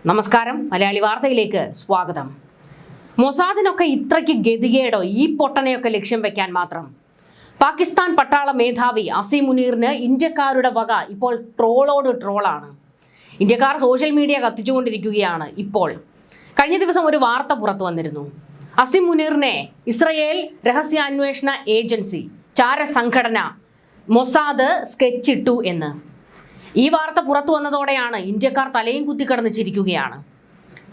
നമസ്കാരം, മലയാളി വാർത്തയിലേക്ക് സ്വാഗതം. മൊസാദിനൊക്കെ ഇത്രയ്ക്ക് ഗതികേടോ ഈ പൊട്ടനെയൊക്കെ ലക്ഷ്യം വെക്കാൻ മാത്രം? പാകിസ്ഥാൻ പട്ടാള മേധാവി അസീം മുനീറിന് ഇന്ത്യക്കാരുടെ വക ഇപ്പോൾ ട്രോളോട് ട്രോളാണ്. ഇന്ത്യക്കാർ സോഷ്യൽ മീഡിയ കത്തിച്ചുകൊണ്ടിരിക്കുകയാണ്. ഇപ്പോൾ കഴിഞ്ഞ ദിവസം ഒരു വാർത്ത പുറത്തു വന്നിരുന്നു. അസീം മുനീറിനെ ഇസ്രയേൽ രഹസ്യാന്വേഷണ ഏജൻസി ചാരസംഘടന മൊസാദ് സ്കെച്ചിട്ടു എന്ന്. ഈ വാർത്ത പുറത്തു വന്നതോടെയാണ് ഇന്ത്യക്കാർ തലയും കുത്തിക്കിടന്ന് ചിരിക്കുകയാണ്.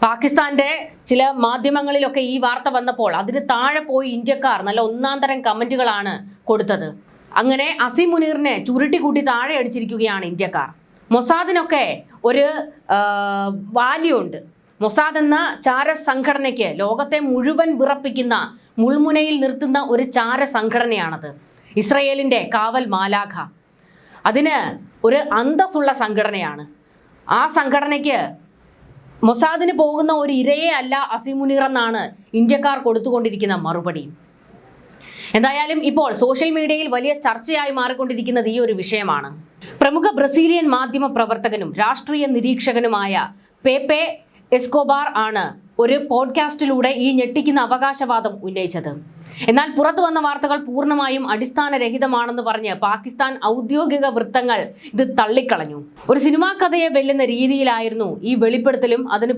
പാകിസ്ഥാന്റെ ചില മാധ്യമങ്ങളിലൊക്കെ ഈ വാർത്ത വന്നപ്പോൾ അതിന് താഴെ പോയി ഇന്ത്യക്കാർ നല്ല ഒന്നാം തരം കമന്റുകളാണ് കൊടുത്തത്. അങ്ങനെ അസീം മുനീറിനെ ചുരുട്ടിക്കൂട്ടി താഴെ അടിച്ചിരിക്കുകയാണ് ഇന്ത്യക്കാർ. മൊസാദിനൊക്കെ ഒരു വാല്യൂ ഉണ്ട്. മൊസാദ് എന്ന ചാരസംഘടനയ്ക്ക് ലോകത്തെ മുഴുവൻ വിറപ്പിക്കുന്ന മുൾമുനയിൽ നിർത്തുന്ന ഒരു ചാരസംഘടനയാണത്. ഇസ്രയേലിന്റെ കാവൽ മാലാഖ. അതിന് ഒരു അന്തസ്സുള്ള സംഘടനയാണ്. ആ സംഘടനയ്ക്ക് മൊസാദിന് പോകുന്ന ഒരു ഇരയെ അല്ല അസീം മുനീർ എന്നാണ് ഇന്ത്യക്കാർ കൊടുത്തുകൊണ്ടിരിക്കുന്ന മറുപടി. എന്തായാലും ഇപ്പോൾ സോഷ്യൽ മീഡിയയിൽ വലിയ ചർച്ചയായി മാറിക്കൊണ്ടിരിക്കുന്നത് ഈ ഒരു വിഷയമാണ്. പ്രമുഖ ബ്രസീലിയൻ മാധ്യമ പ്രവർത്തകനും രാഷ്ട്രീയ നിരീക്ഷകനുമായ പേപ്പെ എസ്കോബാർ ആണ് ഒരു പോഡ്കാസ്റ്റിലൂടെ ഈ ഞെട്ടിക്കുന്ന അവകാശവാദം ഉന്നയിച്ചത്. എന്നാൽ പുറത്തു വന്ന വാർത്തകൾ പൂർണ്ണമായും അടിസ്ഥാനരഹിതമാണെന്ന് പറഞ്ഞ് പാകിസ്ഥാൻ ഔദ്യോഗിക വൃത്തങ്ങൾ ഇത് തള്ളിക്കളഞ്ഞു. ഒരു സിനിമാ കഥയെ വെല്ലുന്ന രീതിയിലായിരുന്നു ഈ വെളിപ്പെടുത്തലും അതിന്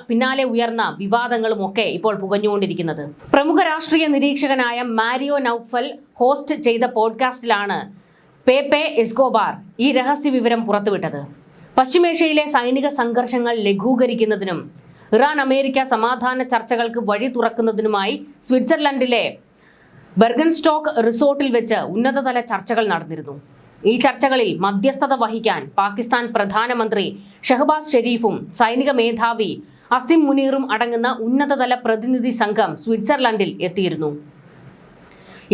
പിന്നാലെ ഉയർന്ന വിവാദങ്ങളും ഒക്കെ ഇപ്പോൾ പുകഞ്ഞുകൊണ്ടിരിക്കുന്നത്. പ്രമുഖ രാഷ്ട്രീയ നിരീക്ഷകനായ മാരിയോ നൌഫൽ ഹോസ്റ്റ് ചെയ്ത പോഡ്കാസ്റ്റിലാണ് പേപ്പെ എസ്കോബാർ ഈ രഹസ്യ വിവരം പുറത്തുവിട്ടത്. പശ്ചിമേഷ്യയിലെ സൈനിക സംഘർഷങ്ങൾ ലഘൂകരിക്കുന്നതിനും ഇറാൻ അമേരിക്ക സമാധാന ചർച്ചകൾക്ക് വഴി തുറക്കുന്നതിനുമായി സ്വിറ്റ്സർലൻഡിലെ ബെർഗൻസ്റ്റോക്ക് റിസോർട്ടിൽ വെച്ച് ഉന്നതതല ചർച്ചകൾ നടന്നിരുന്നു. ഈ ചർച്ചകളിൽ മധ്യസ്ഥത വഹിക്കാൻ പാകിസ്ഥാൻ പ്രധാനമന്ത്രി ഷഹബാസ് ഷെരീഫും സൈനിക മേധാവി അസീം മുനീറും അടങ്ങുന്ന ഉന്നതതല പ്രതിനിധി സംഘം സ്വിറ്റ്സർലൻഡിൽ എത്തിയിരുന്നു.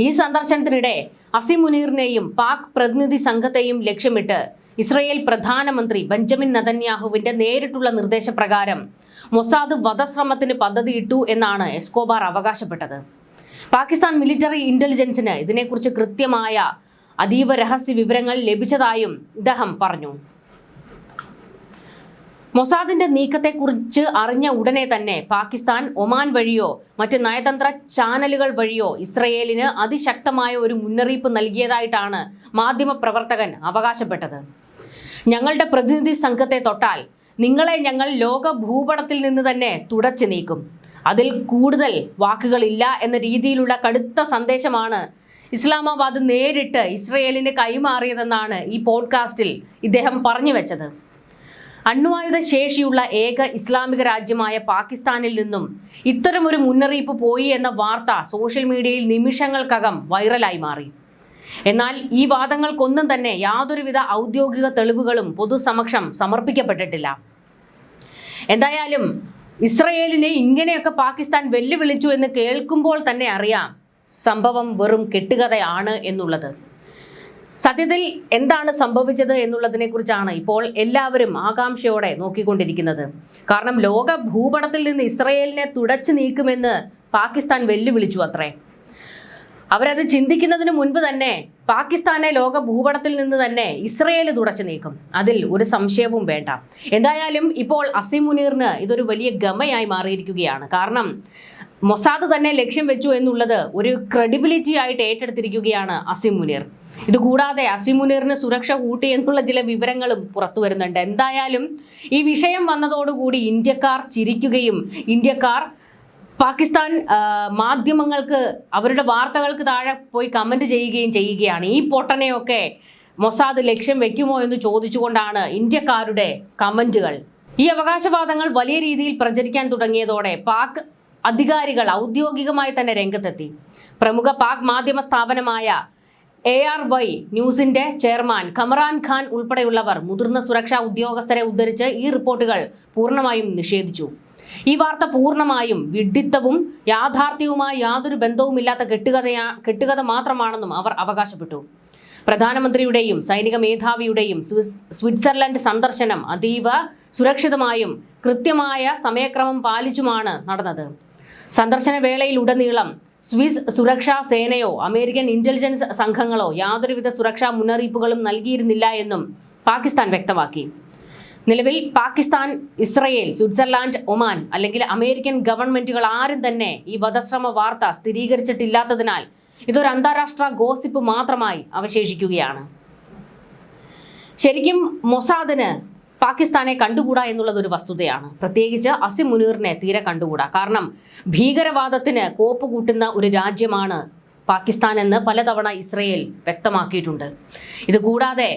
ഈ സന്ദർശനത്തിനിടെ അസീം മുനീറിനെയും പാക് പ്രതിനിധി സംഘത്തെയും ലക്ഷ്യമിട്ട് ഇസ്രയേൽ പ്രധാനമന്ത്രി ബെഞ്ചമിൻ നെതന്യാഹുവിന്റെ നേരിട്ടുള്ള നിർദ്ദേശപ്രകാരം മൊസാദ് വധശ്രമത്തിന് പദ്ധതിയിട്ടു എന്നാണ് എസ്കോബാർ അവകാശപ്പെട്ടത്. പാകിസ്ഥാൻ മിലിറ്ററി ഇന്റലിജൻസിന് ഇതിനെക്കുറിച്ച് കൃത്യമായ അതീവ രഹസ്യ വിവരങ്ങൾ ലഭിച്ചതായും ഇദ്ദേഹം പറഞ്ഞു. മൊസാദിന്റെ നീക്കത്തെക്കുറിച്ച് അറിഞ്ഞ ഉടനെ തന്നെ പാകിസ്ഥാൻ ഒമാൻ വഴിയോ മറ്റ് നയതന്ത്ര ചാനലുകൾ വഴിയോ ഇസ്രയേലിന് അതിശക്തമായ ഒരു മുന്നറിയിപ്പ് നൽകിയതായിട്ടാണ് മാധ്യമപ്രവർത്തകൻ അവകാശപ്പെട്ടത്. ഞങ്ങളുടെ പ്രതിനിധി സംഘത്തെ തൊട്ടാൽ നിങ്ങളെ ഞങ്ങൾ ലോക ഭൂപടത്തിൽ നിന്ന് തന്നെ തുടച്ചു നീക്കും. അതിൽ കൂടുതൽ വാക്കുകളില്ല എന്ന രീതിയിലുള്ള കടുത്ത സന്ദേശമാണ് ഇസ്ലാമാബാദ് നേരിട്ട് ഇസ്രയേലിന് കൈമാറിയതെന്നാണ് ഈ പോഡ്കാസ്റ്റിൽ ഇദ്ദേഹം പറഞ്ഞു വെച്ചത്. അണ്വായുധ ശേഷിയുള്ള ഏക ഇസ്ലാമിക രാജ്യമായ പാകിസ്ഥാനിൽ നിന്നും ഇത്തരമൊരു മുന്നറിയിപ്പ് പോയി എന്ന വാർത്ത സോഷ്യൽ മീഡിയയിൽ നിമിഷങ്ങൾക്കകം വൈറലായി മാറി. എന്നാൽ ഈ വാദങ്ങൾക്കൊന്നും തന്നെ യാതൊരുവിധ ഔദ്യോഗിക തെളിവുകളും പൊതുസമക്ഷം സമർപ്പിക്കപ്പെട്ടിട്ടില്ല. എന്തായാലും ഇസ്രയേലിനെ ഇങ്ങനെയൊക്കെ പാകിസ്ഥാൻ വെല്ലുവിളിച്ചു എന്ന് കേൾക്കുമ്പോൾ തന്നെ അറിയാം സംഭവം വെറും കെട്ടുകഥയാണ് എന്നുള്ളത്. സത്യത്തിൽ എന്താണ് സംഭവിച്ചത് എന്നുള്ളതിനെ കുറിച്ചാണ് ഇപ്പോൾ എല്ലാവരും ആകാംക്ഷയോടെ നോക്കിക്കൊണ്ടിരിക്കുന്നത്. കാരണം ലോക ഭൂപടത്തിൽ നിന്ന് ഇസ്രയേലിനെ തുടച്ചു നീക്കുമെന്ന് പാകിസ്ഥാൻ വെല്ലുവിളിച്ചു അത്രേ. അവരത് ചിന്തിക്കുന്നതിന് മുൻപ് തന്നെ പാകിസ്ഥാനെ ലോക ഭൂപടത്തിൽ നിന്ന് തന്നെ ഇസ്രയേൽ തുടച്ചു നീക്കും. അതിൽ ഒരു സംശയവും വേണ്ട. എന്തായാലും ഇപ്പോൾ അസീം മുനീറിന് ഇതൊരു വലിയ ഗമയായി മാറിയിരിക്കുകയാണ്. കാരണം മൊസാദ് തന്നെ ലക്ഷ്യം വെച്ചു എന്നുള്ളത് ഒരു ക്രെഡിബിലിറ്റി ആയിട്ട് ഏറ്റെടുത്തിരിക്കുകയാണ് അസീം മുനീർ. ഇതുകൂടാതെ അസീം മുനീറിന് സുരക്ഷ കൂട്ടി എന്നുള്ള ചില വിവരങ്ങളും പുറത്തു വരുന്നുണ്ട്. എന്തായാലും ഈ വിഷയം വന്നതോടുകൂടി ഇന്ത്യക്കാർ ചിരിക്കുകയും ഇന്ത്യക്കാർ പാകിസ്ഥാൻ മാധ്യമങ്ങൾക്ക് അവരുടെ വാർത്തകൾക്ക് താഴെ പോയി കമന്റ് ചെയ്യുകയാണ്. ഈ പൊട്ടനെയൊക്കെ മൊസാദ് ലക്ഷ്യം വെക്കുമോ എന്ന് ചോദിച്ചുകൊണ്ടാണ് ഇന്ത്യക്കാരുടെ കമന്റുകൾ. ഈ അവകാശവാദങ്ങൾ വലിയ രീതിയിൽ പ്രചരിക്കാൻ തുടങ്ങിയതോടെ പാക് അധികാരികൾ ഔദ്യോഗികമായി തന്നെ രംഗത്തെത്തി. പ്രമുഖ പാക് മാധ്യമ സ്ഥാപനമായ ARY ന്യൂസിന്റെ ചെയർമാൻ ഖമറാൻ ഖാൻ ഉൾപ്പെടെയുള്ളവർ മുതിർന്ന സുരക്ഷാ ഉദ്യോഗസ്ഥരെ ഉദ്ധരിച്ച് ഈ റിപ്പോർട്ടുകൾ പൂർണ്ണമായും നിഷേധിച്ചു. ഈ വാർത്ത പൂർണ്ണമായും വിഡ്ഢിത്തവും യാഥാർത്ഥ്യവുമായി യാതൊരു ബന്ധവുമില്ലാത്ത കെട്ടുകഥ മാത്രമാണെന്നും അവർ അവകാശപ്പെട്ടു. പ്രധാനമന്ത്രിയുടെയും സൈനിക മേധാവിയുടെയും സ്വിറ്റ്സർലൻഡ് സന്ദർശനം അതീവ സുരക്ഷിതമായും കൃത്യമായ സമയക്രമം പാലിച്ചുമാണ് നടന്നത്. സന്ദർശന വേളയിലുടനീളം സ്വിസ് സുരക്ഷാ സേനയോ അമേരിക്കൻ ഇന്റലിജൻസ് സംഘങ്ങളോ യാതൊരുവിധ സുരക്ഷാ മുന്നറിയിപ്പുകളും നൽകിയിരുന്നില്ല എന്നും പാകിസ്ഥാൻ വ്യക്തമാക്കി. നിലവിൽ പാകിസ്ഥാൻ, ഇസ്രയേൽ, സ്വിറ്റ്സർലാൻഡ്, ഒമാൻ അല്ലെങ്കിൽ അമേരിക്കൻ ഗവൺമെന്റുകൾ ആരും തന്നെ ഈ വധശ്രമ വാർത്ത സ്ഥിരീകരിച്ചിട്ടില്ലാത്തതിനാൽ ഇതൊരു അന്താരാഷ്ട്ര ഗോസിപ്പ് മാത്രമായി അവശേഷിക്കുകയാണ്. ശരിക്കും മൊസാദിന് പാകിസ്ഥാനെ കണ്ടുകൂടാ എന്നുള്ളത് ഒരു വസ്തുതയാണ്. പ്രത്യേകിച്ച് അസിം മുനീറിനെ തീരെ കണ്ടുകൂടാ. കാരണം ഭീകരവാദത്തിന് കോപ്പ് കൂട്ടുന്ന ഒരു രാജ്യമാണ് പാകിസ്ഥാൻ എന്ന് പലതവണ ഇസ്രയേൽ വ്യക്തമാക്കിയിട്ടുണ്ട്. ഇത് കൂടാതെ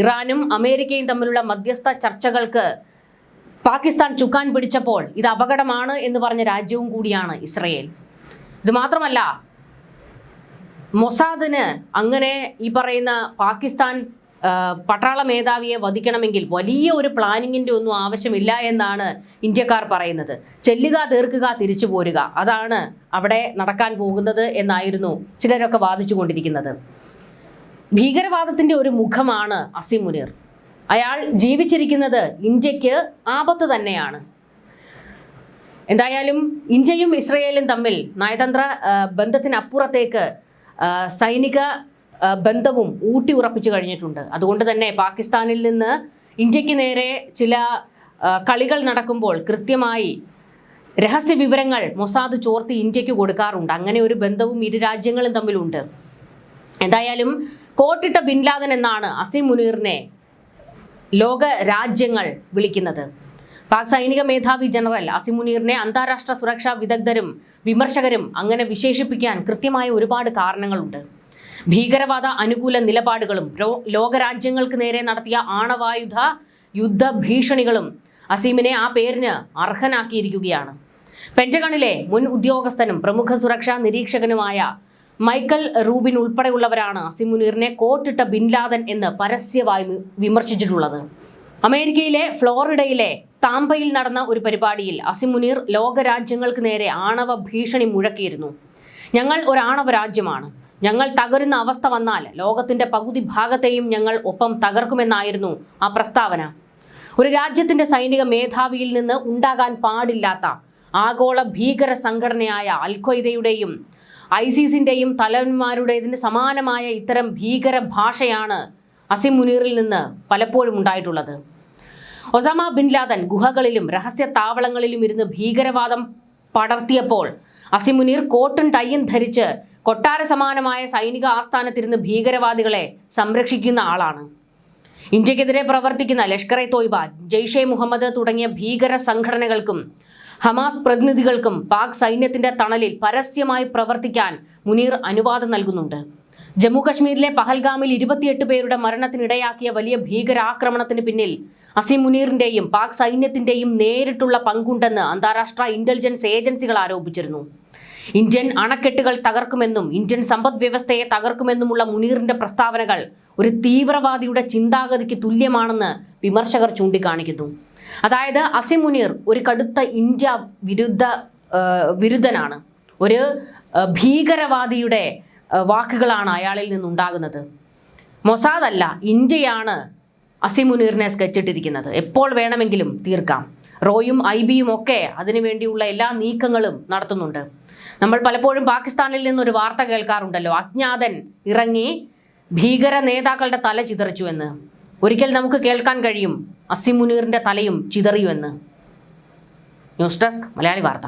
ഇറാനും അമേരിക്കയും തമ്മിലുള്ള മധ്യസ്ഥ ചർച്ചകൾക്ക് പാകിസ്ഥാൻ ചുക്കാൻ പിടിച്ചപ്പോൾ ഇത് അപകടമാണ് എന്ന് പറഞ്ഞ രാജ്യവും കൂടിയാണ് ഇസ്രയേൽ. ഇത് മാത്രമല്ല, മൊസാദിന് അങ്ങനെ ഈ പറയുന്ന പാകിസ്ഥാൻ പട്ടാള മേധാവിയെ വധിക്കണമെങ്കിൽ വലിയ ഒരു പ്ലാനിങ്ങിൻ്റെ ഒന്നും ആവശ്യമില്ല എന്നാണ് ഇന്ത്യക്കാർ പറയുന്നത്. ചെല്ലുക, തീർക്കുക, തിരിച്ചു പോരുക, അതാണ് അവിടെ നടക്കാൻ പോകുന്നത് എന്നായിരുന്നു ചിലരൊക്കെ വാദിച്ചു കൊണ്ടിരിക്കുന്നത്. ഭീകരവാദത്തിൻ്റെ ഒരു മുഖമാണ് അസിം മുനീർ. അയാൾ ജീവിച്ചിരിക്കുന്നത് ഇന്ത്യക്ക് ആപത്ത് തന്നെയാണ്. എന്തായാലും ഇന്ത്യയും ഇസ്രയേലും തമ്മിൽ നയതന്ത്ര ബന്ധത്തിനപ്പുറത്തേക്ക് സൈനിക ബന്ധവും ഊട്ടി ഉറപ്പിച്ചു കഴിഞ്ഞിട്ടുണ്ട്. അതുകൊണ്ട് തന്നെ പാകിസ്ഥാനിൽ നിന്ന് ഇന്ത്യക്ക് നേരെ ചില കളികൾ നടക്കുമ്പോൾ കൃത്യമായി രഹസ്യ വിവരങ്ങൾ മൊസാദ് ചോർത്തി ഇന്ത്യക്ക് കൊടുക്കാറുണ്ട്. അങ്ങനെ ഒരു ബന്ധവും ഇരു രാജ്യങ്ങളും തമ്മിലുണ്ട്. എന്തായാലും കോട്ടിട്ട ബിൻ ലാദൻ എന്നാണ് അസിം മുനീറിനെ ലോക രാജ്യങ്ങൾ വിളിക്കുന്നത്. പാക് സൈനിക മേധാവി ജനറൽ അസിം മുനീറിനെ അന്താരാഷ്ട്ര സുരക്ഷാ വിദഗ്ധരും വിമർശകരും അങ്ങനെ വിശേഷിപ്പിക്കാൻ കൃത്യമായ ഒരുപാട് കാരണങ്ങളുണ്ട്. ഭീകരവാദ അനുകൂല നിലപാടുകളും ലോകരാജ്യങ്ങൾക്ക് നേരെ നടത്തിയ ആണവായുധ യുദ്ധ ഭീഷണികളും അസീമിനെ ആ പേരിന് അർഹനാക്കിയിരിക്കുകയാണ്. പെന്റഗണിലെ മുൻ ഉദ്യോഗസ്ഥനും പ്രമുഖ സുരക്ഷാ നിരീക്ഷകനുമായ മൈക്കൽ റൂബിൻ ഉൾപ്പെടെയുള്ളവരാണ് അസിം മുനീറിനെ കോട്ടിട്ട ബിൻ ലാദൻ എന്ന് പരസ്യമായി വിമർശിച്ചിട്ടുള്ളത്. അമേരിക്കയിലെ ഫ്ലോറിഡയിലെ താംപയിൽ നടന്ന ഒരു പരിപാടിയിൽ അസിം മുനീർ ലോകരാജ്യങ്ങൾക്ക് നേരെ ആണവ ഭീഷണി മുഴക്കിയിരുന്നു. ഞങ്ങൾ ഒരു ആണവ രാജ്യമാണ്. ഞങ്ങൾ തകരുന്ന അവസ്ഥ വന്നാൽ ലോകത്തിന്റെ പകുതി ഭാഗത്തെയും ഞങ്ങൾ ഒപ്പം തകർക്കുമെന്നായിരുന്നു ആ പ്രസ്താവന. ഒരു രാജ്യത്തിന്റെ സൈനിക മേധാവിയിൽ നിന്ന് ഉണ്ടാകാൻ പാടില്ലാത്ത ആഗോള ഭീകര സംഘടനയായ അൽ-ഖ്വയ്ദയുടെയും ഐസിസിന്റെയും തലവന്മാരുടേതിന് സമാനമായ ഇത്തരം ഭീകര ഭാഷയാണ് അസിം മുനീറിൽ നിന്ന് പലപ്പോഴും ഉണ്ടായിട്ടുള്ളത്. ഒസാമ ബിൻ ലാദൻ ഗുഹകളിലും രഹസ്യ താവളങ്ങളിലും ഇരുന്ന് ഭീകരവാദം പടർത്തിയപ്പോൾ അസിം മുനീർ കോട്ടും ടൈയും ധരിച്ച് കൊട്ടാര സമാനമായ സൈനിക ആസ്ഥാനത്തിരുന്ന് ഭീകരവാദികളെ സംരക്ഷിക്കുന്ന ആളാണ്. ഇന്ത്യക്കെതിരെ പ്രവർത്തിക്കുന്ന ലഷ്കർ-ഇ തോയ്ബ, ജെയ്ഷെ മുഹമ്മദ് തുടങ്ങിയ ഭീകര സംഘടനകൾക്കും ഹമാസ് പ്രതിനിധികൾക്കും പാക് സൈന്യത്തിന്റെ തണലിൽ പരസ്യമായി പ്രവർത്തിക്കാൻ മുനീർ അനുവാദം നൽകുന്നുണ്ട്. ജമ്മു കശ്മീരിലെ പഹൽഗാമിൽ 28 പേരുടെ മരണത്തിനിടയാക്കിയ വലിയ ഭീകരാക്രമണത്തിന് പിന്നിൽ അസിം മുനീറിന്റെയും പാക് സൈന്യത്തിന്റെയും നേരിട്ടുള്ള പങ്കുണ്ടെന്ന് അന്താരാഷ്ട്ര ഇന്റലിജൻസ് ഏജൻസികൾ ആരോപിച്ചിരുന്നു. ഇന്ത്യൻ അണക്കെട്ടുകൾ തകർക്കുമെന്നും ഇന്ത്യൻ സമ്പദ് വ്യവസ്ഥയെ തകർക്കുമെന്നുമുള്ള മുനീറിന്റെ പ്രസ്താവനകൾ ഒരു തീവ്രവാദിയുടെ ചിന്താഗതിക്ക് തുല്യമാണെന്ന് വിമർശകർ ചൂണ്ടിക്കാണിക്കുന്നു. അതായത് അസിം മുനീർ ഒരു കടുത്ത ഇന്ത്യ വിരുദ്ധനാണ്. ഒരു ഭീകരവാദിയുടെ വാക്കുകളാണ് അയാളിൽ നിന്നുണ്ടാകുന്നത്. മൊസാദ് അല്ല, ഇന്ത്യയാണ് അസിം മുനീറിനെ സ്കെച്ചിട്ടിരിക്കുന്നത്. എപ്പോൾ വേണമെങ്കിലും തീർക്കാം. റോയും IBയും ഒക്കെ അതിനുവേണ്ടിയുള്ള എല്ലാ നീക്കങ്ങളും നടത്തുന്നുണ്ട്. നമ്മൾ പലപ്പോഴും പാകിസ്ഥാനിൽ നിന്നൊരു വാർത്ത കേൾക്കാറുണ്ടല്ലോ, അജ്ഞാതൻ ഇറങ്ങി ഭീകര നേതാക്കളുടെ തല ചിതറിച്ചു എന്ന്. ഒരിക്കൽ നമുക്ക് കേൾക്കാൻ കഴിയും അസിം മുനീറിന്റെ തലയും ചിതറിയു എന്ന്. ന്യൂസ് ഡെസ്ക് മലയാളി വാർത്ത.